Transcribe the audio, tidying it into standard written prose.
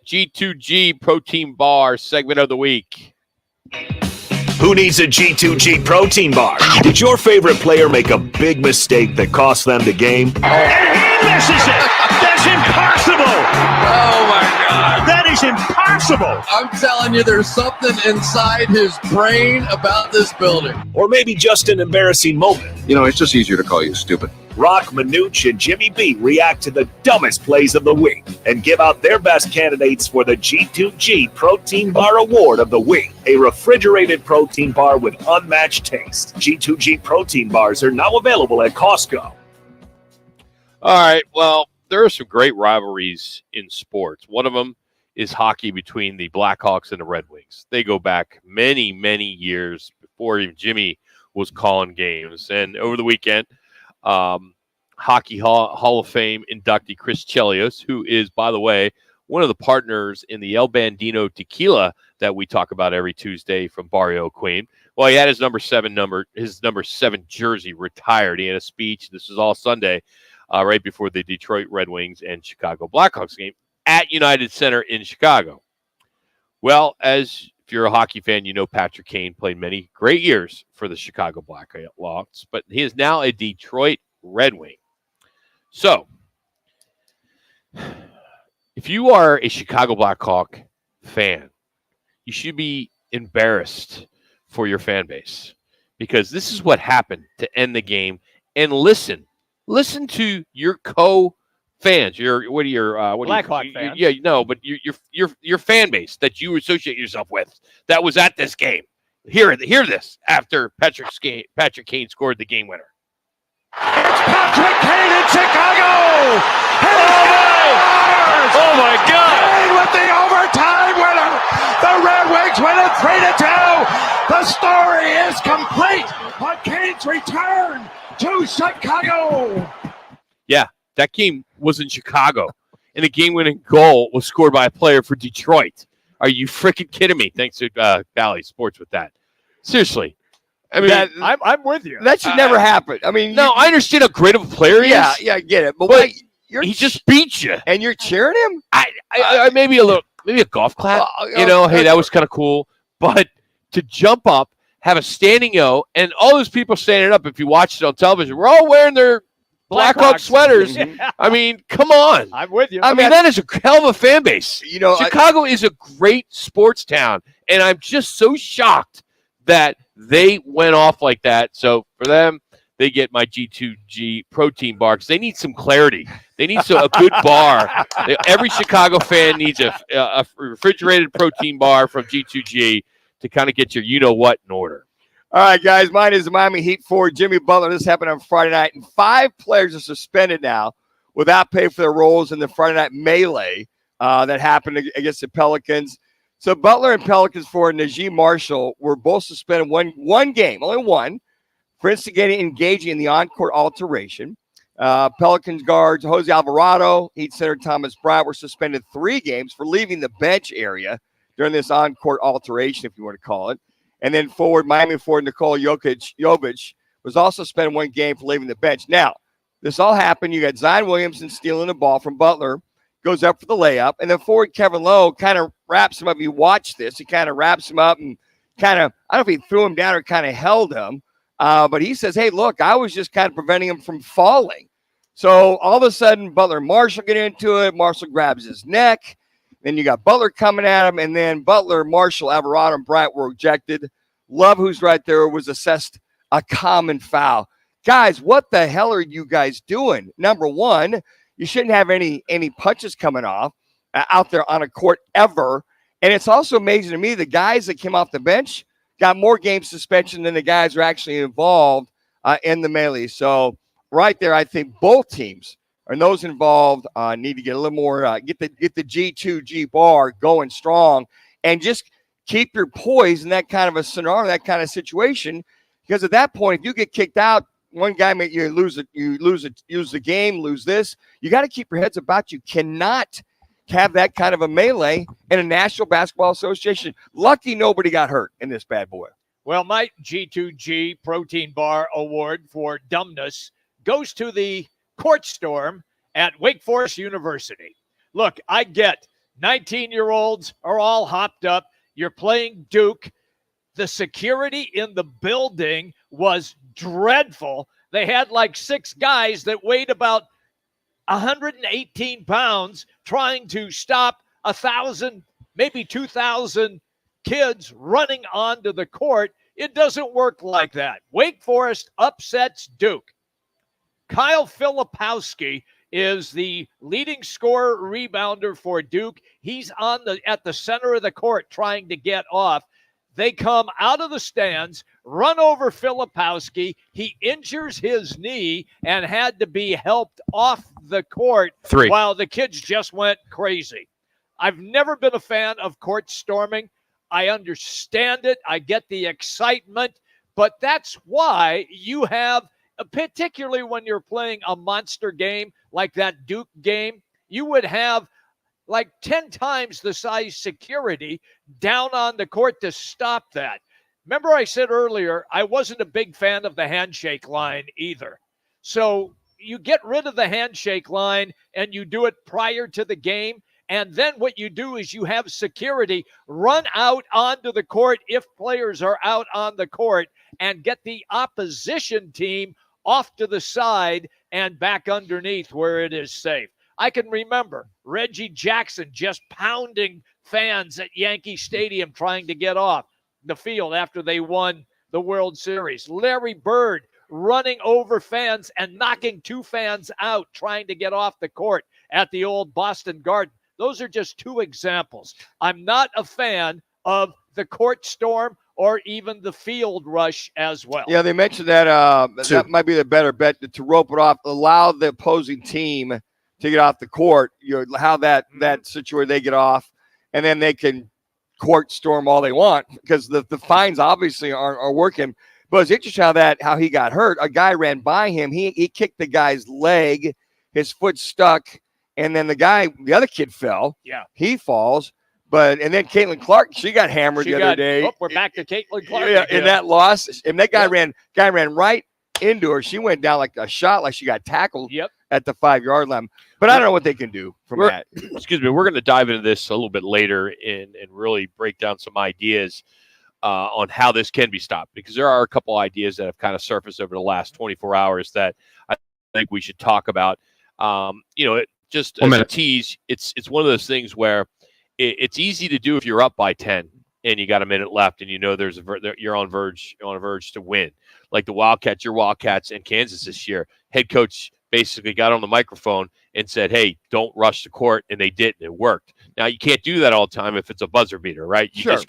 G2G Protein Bar segment of the week. Who needs a G2G protein bar? Did your favorite player make a big mistake that cost them the game? And he misses it! That's impossible! Oh, my God. That is impossible! I'm telling you, there's something inside his brain about this building. Or maybe just an embarrassing moment. You know, it's just easier to call you stupid. Rock, Manuch, and Jimmy B react to the dumbest plays of the week and give out their best candidates for the G2G Protein Bar Award of the Week, a refrigerated protein bar with unmatched taste. G2G Protein Bars are now available at Costco. All right, well, there are some great rivalries in sports. One of them is hockey between the Blackhawks and the Red Wings. They go back many, many years before even Jimmy was calling games. And over the weekend, Hockey Hall of Fame inductee Chris Chelios, who is, by the way, one of the partners in the El Bandino Tequila that we talk about every Tuesday from Barrio Queen. Well, he had his number seven jersey retired. He had a speech. This was all Sunday, right before the Detroit Red Wings and Chicago Blackhawks game at United Center in Chicago. Well, if you're a hockey fan, you know Patrick Kane played many great years for the Chicago Blackhawks, but he is now a Detroit Red Wing. So, if you are a Chicago Blackhawk fan, you should be embarrassed for your fan base, because this is what happened to end the game. And listen to your fans, Blackhawk fans. Yeah, no, but your fan base that you associate yourself with that was at this game. Hear this after Patrick Kane scored the game winner. It's Patrick Kane in Chicago! Oh my God! Kane with the overtime winner! The Red Wings win it 3-2! The story is complete on Kane's return to Chicago! Yeah, that game was in Chicago, and the game-winning goal was scored by a player for Detroit. Are you freaking kidding me? Thanks to Valley Sports with that. Seriously. I mean, I'm with you. That should never happen. I mean, no, I understand how great of a player he is. Yeah, I get it. But he just beat you, and you're cheering him. I maybe a golf clap. Hey, that was kind of cool. But to jump up, have a standing O, and all those people standing up. If you watched it on television, we're all wearing their Blackhawk sweaters. Yeah. I mean, come on. I'm with you. I mean, that is a hell of a fan base. Chicago is a great sports town, and I'm just so shocked that they went off like that. So for them, they get my G2G protein bar because they need some clarity. They need a good bar. Every Chicago fan needs a refrigerated protein bar from G2G to kind of get your you-know-what in order. All right, guys, mine is the Miami Heat forward Jimmy Butler. This happened on Friday night, and 5 players are suspended now without pay for their roles in the Friday night melee that happened against the Pelicans. So Butler and Pelicans forward Najee Marshall were both suspended one game, only one, for instigating engaging in the on-court alteration. Pelicans guards Jose Alvarado, Heat center Thomas Bryant were suspended 3 games for leaving the bench area during this on-court alteration, if you want to call it. And then Miami forward Nikola Jovic was also suspended 1 game for leaving the bench. Now, this all happened. You got Zion Williamson stealing the ball from Butler, goes up for the layup, and then forward Kevin Lowe kind of wraps him up. You watch this. He kind of wraps him up and kind of, I don't know if he threw him down or kind of held him, but he says, hey, look, I was just kind of preventing him from falling. So all of a sudden, Butler and Marshall get into it. Marshall grabs his neck. Then you got Butler coming at him, and then Butler, Marshall, Alvarado, and Bryant were ejected. Love, who's right there, was assessed a common foul. Guys, what the hell are you guys doing? Number one, you shouldn't have any punches coming off out there on a court ever. And it's also amazing to me the guys that came off the bench got more game suspension than the guys who are actually involved in the melee. So right there, I think both teams and those involved need to get a little more, get the G2G bar going strong, and just keep your poise in that kind of a scenario, that kind of situation. Because at that point, if you get kicked out, one guy may you lose the game, lose this. You got to keep your heads about you. Cannot have that kind of a melee in a National Basketball Association. Lucky nobody got hurt in this bad boy. Well, my G2G Protein Bar Award for dumbness goes to the court storm at Wake Forest University. Look, I get 19-year-olds are all hopped up. You're playing Duke. The security in the building was dreadful. They had like 6 guys that weighed about 118 pounds trying to stop 1,000, maybe 2,000 kids running onto the court. It doesn't work like that. Wake Forest upsets Duke. Kyle Filipowski is the leading scorer rebounder for Duke. He's at the center of the court trying to get off. They come out of the stands, run over Filipowski. He injures his knee and had to be helped off the court 3. while the kids just went crazy. I've never been a fan of court storming. I understand it. I get the excitement, but that's why you have, particularly when you're playing a monster game like that Duke game, you would have like 10 times the size security down on the court to stop that. Remember I said earlier, I wasn't a big fan of the handshake line either. So you get rid of the handshake line and you do it prior to the game. And then what you do is you have security run out onto the court if players are out on the court and get the opposition team off to the side and back underneath where it is safe. I can remember Reggie Jackson just pounding fans at Yankee Stadium trying to get off the field after they won the World Series. Larry Bird running over fans and knocking 2 fans out trying to get off the court at the old Boston Garden. Those are just 2 examples. I'm not a fan of the court storm or even the field rush as well. Yeah, they mentioned that that might be the better bet to rope it off, allow the opposing team to get off the court, how that situation they get off, and then they can court storm all they want because the fines obviously are working. But it's interesting how he got hurt. A guy ran by him. He kicked the guy's leg. His foot stuck, and then the other kid fell. Yeah. He falls. And then Caitlin Clark, she got hammered the other day. Oh, we're back to Caitlin Clark. Yeah, in that loss. And that guy ran right into her. She went down like a shot, like she got tackled at the 5-yard line. But I don't know what they can do from that. Excuse me. We're going to dive into this a little bit later and really break down some ideas on how this can be stopped, because there are a couple ideas that have kind of surfaced over the last 24 hours that I think we should talk about. Just as a tease, it's one of those things where it's easy to do if you're up by 10 and you got a minute left and you're on verge to win. Like the Wildcats, your Wildcats and Kansas this year, head coach basically got on the microphone and said, hey, don't rush the court, and they did, and it worked. Now, you can't do that all the time if it's a buzzer beater, right? You just